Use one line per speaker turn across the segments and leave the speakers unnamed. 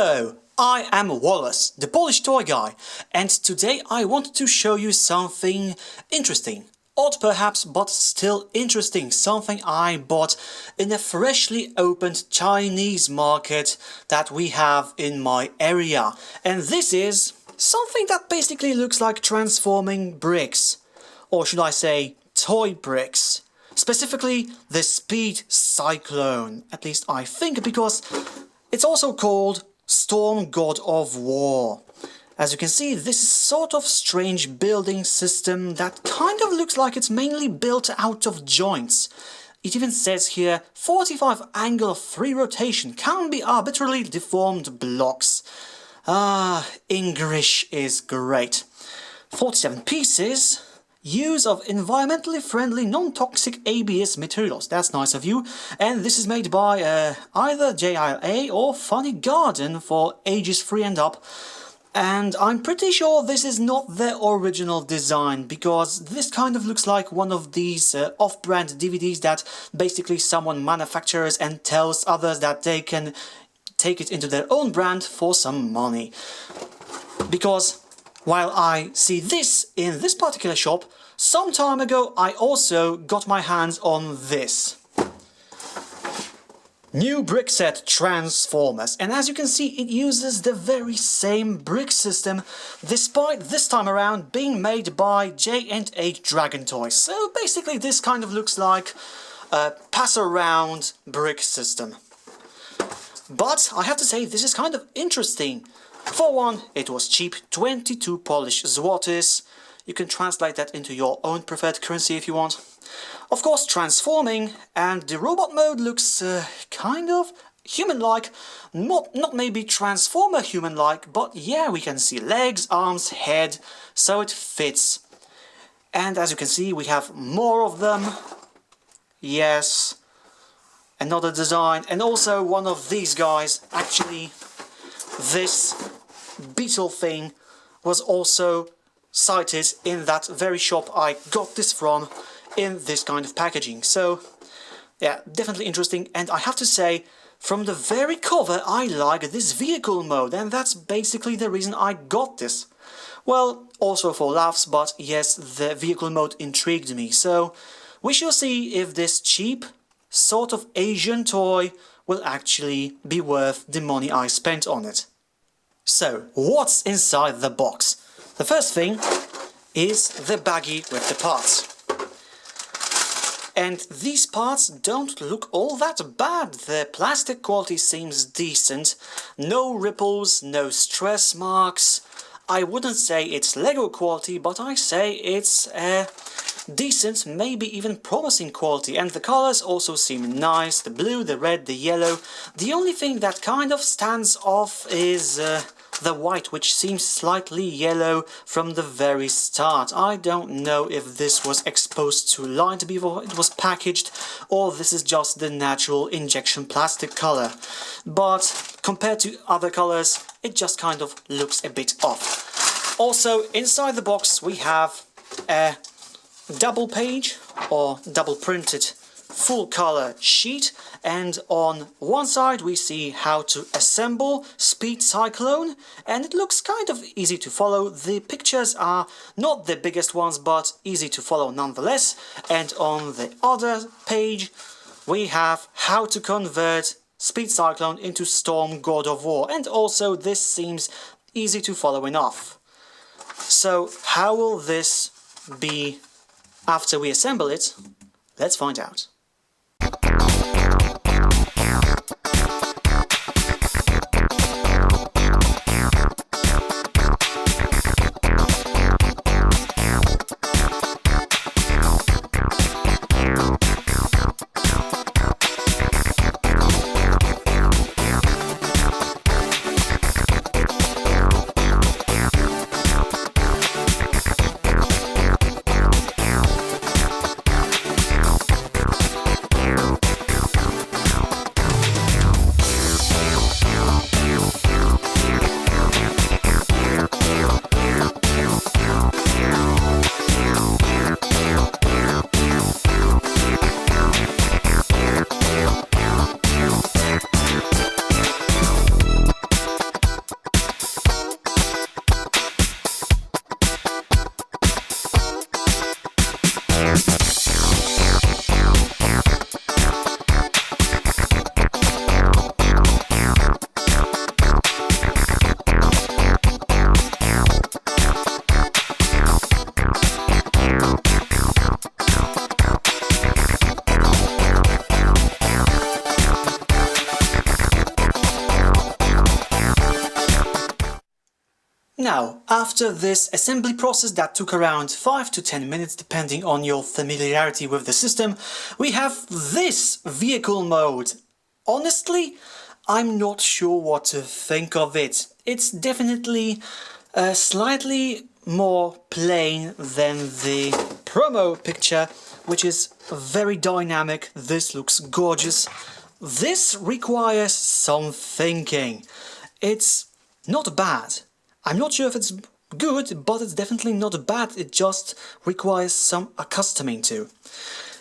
Hello, I am Wallace, the Polish toy guy, and today I want to show you something interesting. Odd perhaps, but still interesting. Something I bought in a freshly opened Chinese market that we have in my area. And this is something that basically looks like transforming bricks. Or should I say, toy bricks. Specifically, the Speed Cyclone. At least I think, because it's also called Storm God of War. As you can see, this is sort of strange building system that kind of looks like it's mainly built out of joints. It even says here 45 angle of free rotation can be arbitrarily deformed blocks. English is great. 47 pieces. Use of environmentally friendly non-toxic ABS materials. That's nice of you. And this is made by either JILA or Funny Garden for ages 3 and up. And I'm pretty sure this is not their original design, because this kind of looks like one of these off-brand DVDs that basically someone manufactures and tells others that they can take it into their own brand for some money. Because while I see this in this particular shop, some time ago I also got my hands on this. New brick set Transformers, and as you can see it uses the very same brick system, despite this time around being made by J&H Dragon Toys. So basically this kind of looks like a pass-around brick system. But I have to say this is kind of interesting. For one, it was cheap, 22 Polish złotys. You can translate that into your own preferred currency if you want. Of course, transforming, and the robot mode looks kind of human-like. Not maybe Transformer human-like, but yeah, we can see legs, arms, head, so it fits. And as you can see, we have more of them. Yes. Another design, and also one of these guys. Actually, this beetle thing was also cited in that very shop I got this from, in this kind of packaging. So yeah, definitely interesting. And I have to say, from the very cover I like this vehicle mode, and that's basically the reason I got this. Well, also for laughs, but yes, the vehicle mode intrigued me. So we shall see if this cheap sort of Asian toy will actually be worth the money I spent on it. So, what's inside the box? The first thing is the baggie with the parts. And these parts don't look all that bad. The plastic quality seems decent. No ripples, no stress marks. I wouldn't say it's Lego quality, but I say it's decent, maybe even promising quality. And the colors also seem nice. The blue, the red, the yellow. The only thing that kind of stands off is the white, which seems slightly yellow from the very start. I don't know if this was exposed to light before it was packaged, or this is just the natural injection plastic color. But compared to other colors, it just kind of looks a bit off. Also, inside the box we have a double page or double printed full color sheet, and on one side we see how to assemble Speed Cyclone, and it looks kind of easy to follow. The pictures are not the biggest ones, but easy to follow nonetheless. And on the other page we have how to convert Speed Cyclone into Storm God of War, and also this seems easy to follow enough. So how will this be after we assemble it? Let's find out. Now, after this assembly process that took around 5 to 10 minutes depending on your familiarity with the system, we have this vehicle mode. Honestly, I'm not sure what to think of it. It's definitely slightly more plain than the promo picture, which is very dynamic. This looks gorgeous. This requires some thinking. It's not bad. I'm not sure if it's good, but it's definitely not bad. It just requires some accustoming to.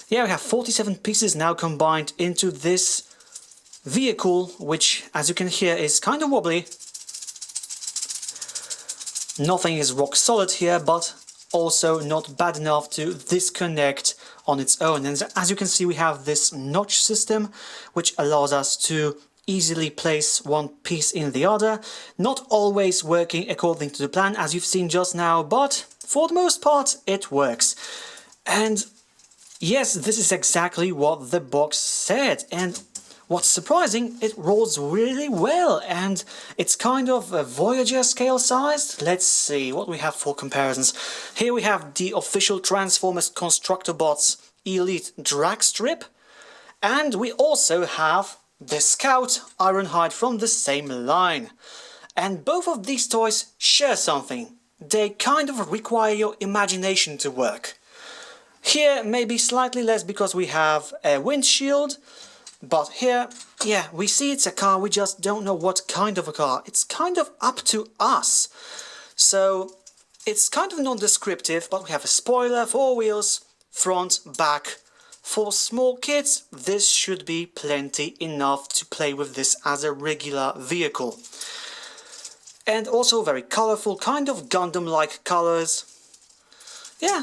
Yeah, we have 47 pieces now combined into this vehicle, which, as you can hear, is kind of wobbly. Nothing is rock solid here, but also not bad enough to disconnect on its own. And as you can see, we have this notch system, which allows us to easily place one piece in the other. Not always working according to the plan, as you've seen just now, but for the most part, it works. And yes, this is exactly what the box said. And what's surprising, it rolls really well, and it's kind of a Voyager scale sized. Let's see what we have for comparisons. Here we have the official Transformers Constructor Bots Elite drag strip, and we also have the Scout Ironhide from the same line. And both of these toys share something. They kind of require your imagination to work. Here maybe slightly less because we have a windshield, but here, yeah, we see it's a car, we just don't know what kind of a car. It's kind of up to us. So it's kind of non-descriptive, but we have a spoiler, 4 wheels, front, back. For small kids, this should be plenty enough to play with this as a regular vehicle. And also very colorful, kind of Gundam-like colors. Yeah.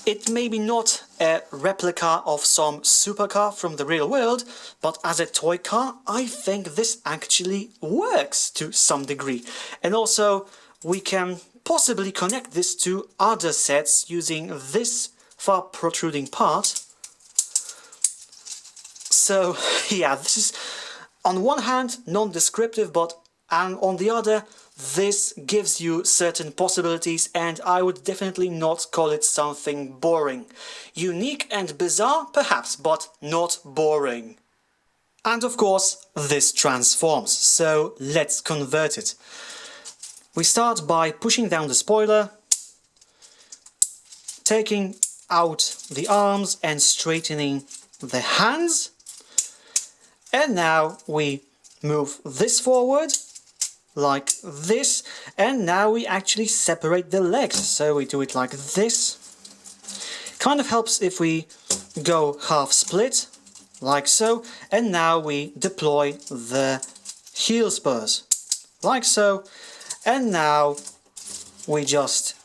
It may be not a replica of some supercar from the real world, but as a toy car, I think this actually works to some degree. And also, we can possibly connect this to other sets using this far protruding part. So, yeah, this is on one hand non-descriptive, but on the other, this gives you certain possibilities, and I would definitely not call it something boring. Unique and bizarre, perhaps, but not boring. And of course, this transforms, so let's convert it. We start by pushing down the spoiler, taking out the arms and straightening the hands. And now we move this forward, like this, and now we actually separate the legs, so we do it like this. Kind of helps if we go half split, like so, and now we deploy the heel spurs, like so, and now we just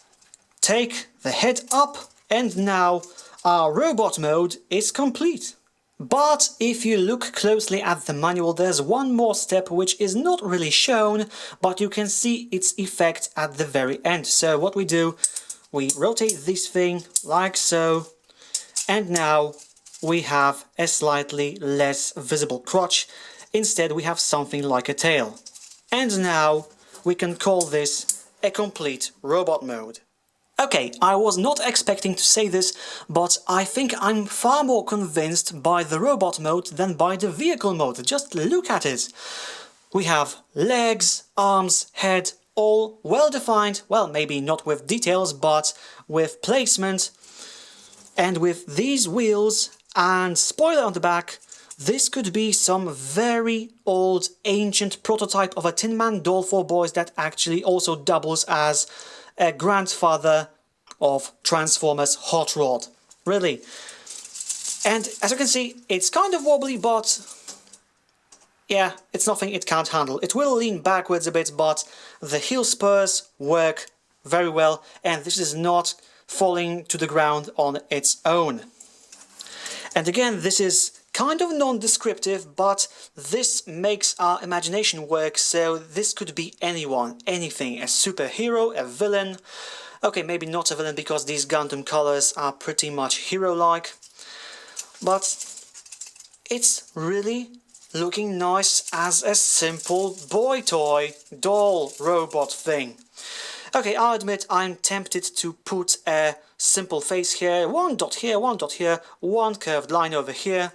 take the head up, and now our robot mode is complete. But if you look closely at the manual, there's one more step which is not really shown, but you can see its effect at the very end. So what we do, we rotate this thing like so, and now we have a slightly less visible crotch. Instead we have something like a tail. And now we can call this a complete robot mode. Okay, I was not expecting to say this, but I think I'm far more convinced by the robot mode than by the vehicle mode. Just look at it. We have legs, arms, head, all well defined, well, maybe not with details, but with placement. And with these wheels and spoiler on the back, this could be some very old, ancient prototype of a Tin Man doll for boys that actually also doubles as a grandfather of Transformers Hot Rod. Really. And as you can see, it's kind of wobbly, but yeah, it's nothing it can't handle. It will lean backwards a bit, but the heel spurs work very well, and this is not falling to the ground on its own. And again, this is kind of non-descriptive, but this makes our imagination work, so this could be anyone, anything, a superhero, a villain. Okay, maybe not a villain because these Gundam colors are pretty much hero-like, but it's really Looking nice as a simple boy toy, doll, robot thing. Okay, I'll admit I'm tempted to put a simple face here, one dot here, one dot here, one curved line over here.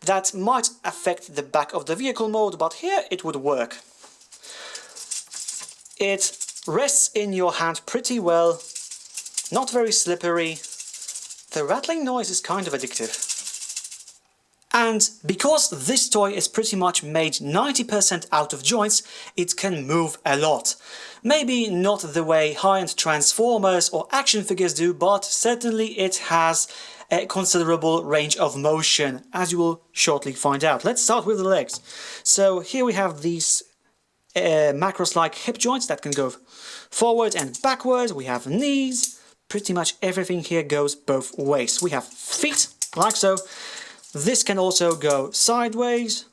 That might affect the back of the vehicle mode, but here it would work. It rests in your hand pretty well, not very slippery. The rattling noise is kind of addictive. And because this toy is pretty much made 90% out of joints, it can move a lot. Maybe not the way high-end Transformers or action figures do, but certainly it has a considerable range of motion, as you will shortly find out. Let's start with the legs. So here we have these macros-like hip joints that can go forward and backward. We have knees. Pretty much everything here goes both ways. We have feet, like so. This can also go sideways,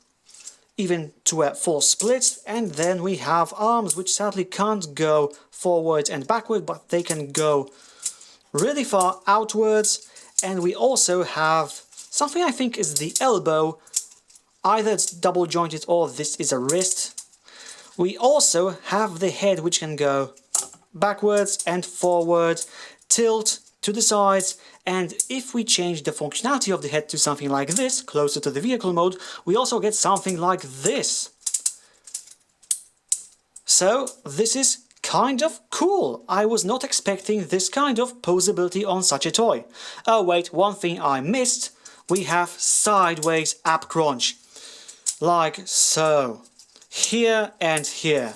even to a full split, and then we have arms which sadly can't go forward and backward, but they can go really far outwards. And we also have something I think is the elbow, either it's double jointed or this is a wrist. We also have the head which can go backwards and forward, tilt to the sides, and if we change the functionality of the head to something like this, closer to the vehicle mode, we also get something like this. So this is kind of cool. I was not expecting this kind of posability on such a toy. Oh wait, one thing I missed. We have sideways ab crunch. Like so. Here and here.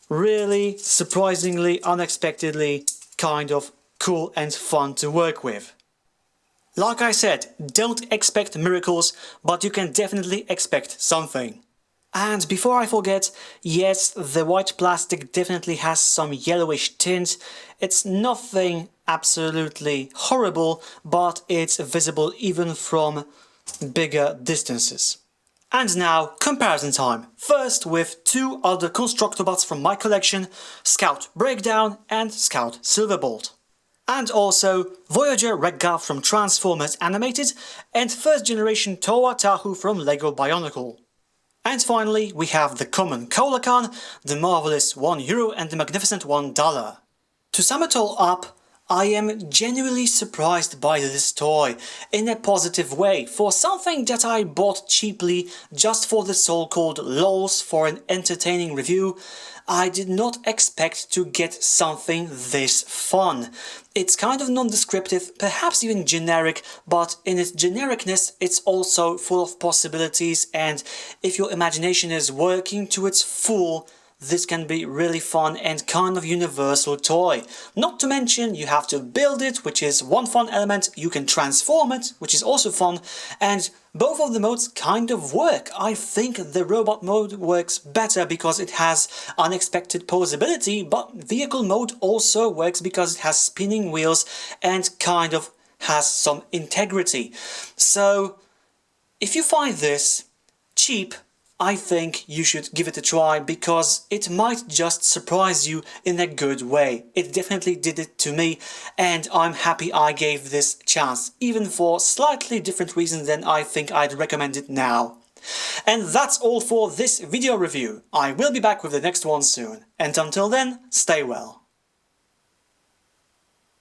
Really, surprisingly, unexpectedly, kind of cool and fun to work with. Like I said, don't expect miracles, but you can definitely expect something. And before I forget, yes, the white plastic definitely has some yellowish tint. It's nothing absolutely horrible, but it's visible even from bigger distances. And now, comparison time. First with two other Constructobots from my collection, Scout Breakdown and Scout Silverbolt. And also Voyager Redguard from Transformers Animated and first generation Towa Tahu from LEGO Bionicle. And finally we have the common Colacan, the marvelous €1 and the magnificent $1. To sum it all up, I am genuinely surprised by this toy, in a positive way, for something that I bought cheaply just for the so-called lols for an entertaining review. I did not expect to get something this fun. It's kind of non-descriptive, perhaps even generic, but in its genericness it's also full of possibilities, and if your imagination is working to its full, this can be really fun and kind of universal toy. Not to mention you have to build it, which is one fun element, you can transform it, which is also fun, and both of the modes kind of work. I think the robot mode works better because it has unexpected posability, but vehicle mode also works because it has spinning wheels and kind of has some integrity. So if you find this cheap, I think you should give it a try because it might just surprise you in a good way. It definitely did it to me, and I'm happy I gave this chance, even for slightly different reasons than I think I'd recommend it now. And that's all for this video review. I will be back with the next one soon, and until then, stay well.